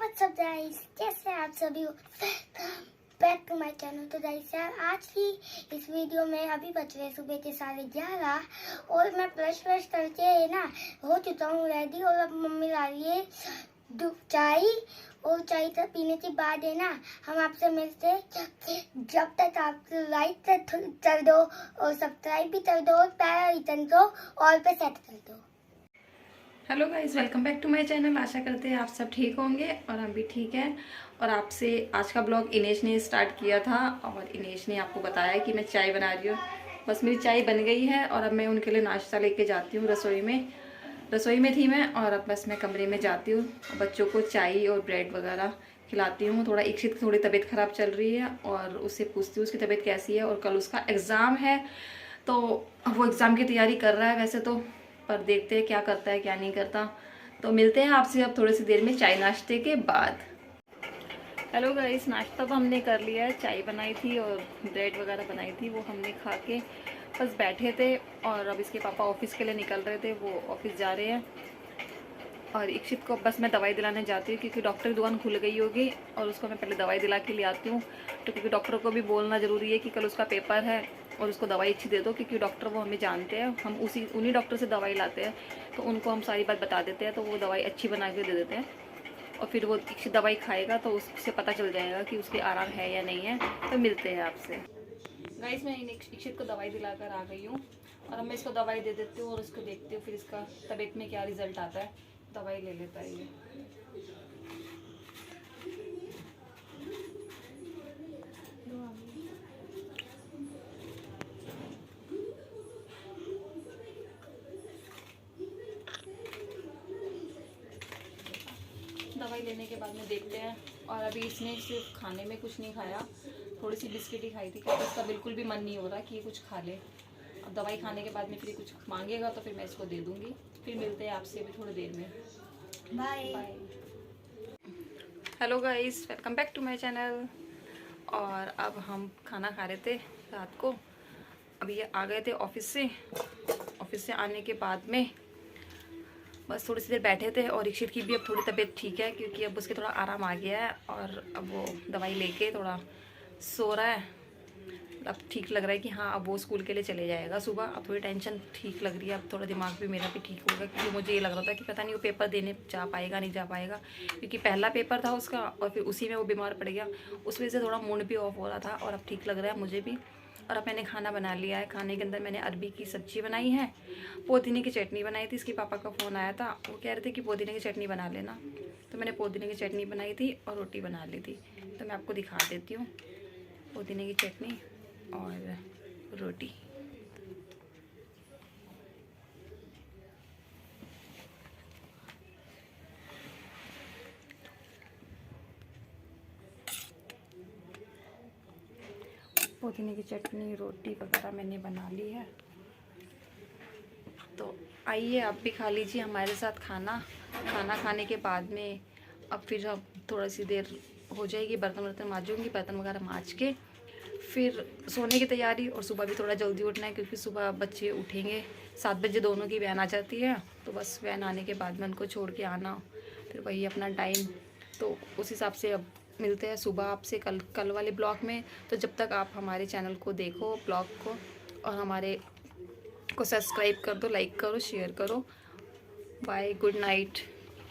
What's up guys, कैसे हैं आप सभी? Back to my channel. तो गाइस यार, आज की इस वीडियो में अभी बज रहे सुबह के 11:30 और मैं ब्रश करके ना हो चुका हूँ रेडी। और अब मम्मी ला रही है चाय, और चाय पीने के बाद है ना हम आपसे मिलते हैं। जब तक आप लाइक कर दो और सब्सक्राइब भी कर दो और प्यारा रिटर्न को ऑल पे सेट कर दो। Hello guys, welcome back to my channel. आशा करते हैं आप सब ठीक होंगे और हम भी ठीक हैं। और आपसे आज का ब्लॉग इनेश ने स्टार्ट किया था और इनेश ने आपको बताया कि मैं चाय बना रही हूँ। बस मेरी चाय बन गई है और अब मैं उनके लिए नाश्ता लेके जाती हूँ रसोई में थी मैं, और अब बस मैं कमरे में जाती हूँ। बच्चों को चाय और ब्रेड वगैरह खिलाती हूँ। थोड़ा इक्षित की थोड़ी तबीयत ख़राब चल रही है और उससे पूछती हूँ उसकी तबीयत कैसी है। और कल उसका एग्ज़ाम है तो वो एग्ज़ाम की तैयारी कर रहा है वैसे तो, पर देखते हैं क्या करता है क्या नहीं करता। तो मिलते हैं आपसे अब थोड़ी सी देर में चाय नाश्ते के बाद। हेलो गाइस, नाश्ता तो हमने कर लिया है। चाय बनाई थी और ब्रेड वगैरह बनाई थी, वो हमने खा के बस बैठे थे। और अब इसके पापा ऑफिस के लिए निकल रहे थे, वो ऑफिस जा रहे हैं। और इक्षित को बस मैं दवाई दिलाने जाती हूँ क्योंकि डॉक्टर की दुकान खुल गई होगी और उसको मैं पहले दवाई दिला के ले आती हूँ। तो क्योंकि डॉक्टर को भी बोलना ज़रूरी है कि कल उसका पेपर है और उसको दवाई अच्छी दे दो, क्योंकि डॉक्टर वो हमें जानते हैं, हम उन्हीं डॉक्टर से दवाई लाते हैं। तो उनको हम सारी बात बता देते हैं तो वो दवाई अच्छी बना के दे देते हैं। और फिर वो इक्षित दवाई खाएगा तो उससे पता चल जाएगा कि उसके आराम है या नहीं है। तो मिलते हैं आपसे। गाइस, मैं इक्षित को दवाई दिलाकर आ गई हूँ और अब मैं इसको दवाई दे देती हूँ और इसको देखती हूँ फिर इसका तबीयत में क्या रिजल्ट आता है। दवाई ले लेता है ये। दवाई लेने के बाद में देखते हैं। और अभी इसने सिर्फ खाने में कुछ नहीं खाया, थोड़ी सी बिस्किट ही खाई थी क्योंकि इसका बिल्कुल भी मन नहीं हो रहा कि ये कुछ खा ले। अब दवाई खाने के बाद में फिर कुछ मांगेगा तो फिर मैं इसको दे दूँगी। फिर मिलते हैं आपसे अभी थोड़ी देर में। Bye bye. Hello guys, welcome back to my channel. और अब हम खाना खा रहे थे रात को। अभी ये आ गए थे ऑफिस से आने के बाद में बस थोड़ी सी देर बैठे थे। और इक्षित की भी अब थोड़ी तबीयत ठीक है क्योंकि अब उसके थोड़ा आराम आ गया है और अब वो दवाई लेके थोड़ा सो रहा है। अब ठीक लग रहा है कि हाँ अब वो स्कूल के लिए चले जाएगा सुबह। अब थोड़ी टेंशन ठीक लग रही है, अब थोड़ा दिमाग भी मेरा भी ठीक होगा क्योंकि मुझे ये लग रहा था कि पता नहीं वो पेपर देने जा पाएगा नहीं जा पाएगा, क्योंकि पहला पेपर था उसका और फिर उसी में वो बीमार पड़ गया। उस वजह से थोड़ा मूड भी ऑफ हो रहा था। और अब ठीक लग रहा है मुझे भी। और अब मैंने खाना बना लिया है। खाने के अंदर मैंने अरबी की सब्जी बनाई है, पुदीने की चटनी बनाई थी। इसके पापा का फ़ोन आया था, वो कह रहे थे कि पुदीने की चटनी बना लेना, तो मैंने पुदीने की चटनी बनाई थी और रोटी बना ली थी। तो मैं आपको दिखा देती हूँ पुदीने की चटनी और रोटी। पुदीने की चटनी रोटी वगैरह मैंने बना ली है। तो आइए आप भी खा लीजिए हमारे साथ खाना खाने के बाद में अब फिर अब थोड़ा सी देर हो जाएगी, बर्तन मांजूंगी, बर्तन वगैरह मांज के फिर सोने की तैयारी। और सुबह भी थोड़ा जल्दी उठना है क्योंकि सुबह बच्चे उठेंगे 7 बजे, दोनों की वैन आ जाती है। तो बस वैन आने के बाद में उनको छोड़ के आना, फिर वही अपना टाइम। तो उस हिसाब से अब मिलते हैं सुबह आपसे कल वाले ब्लॉग में। तो जब तक आप हमारे चैनल को देखो, ब्लॉग को, और हमारे को सब्सक्राइब कर दो, लाइक करो, शेयर करो। Bye, good night.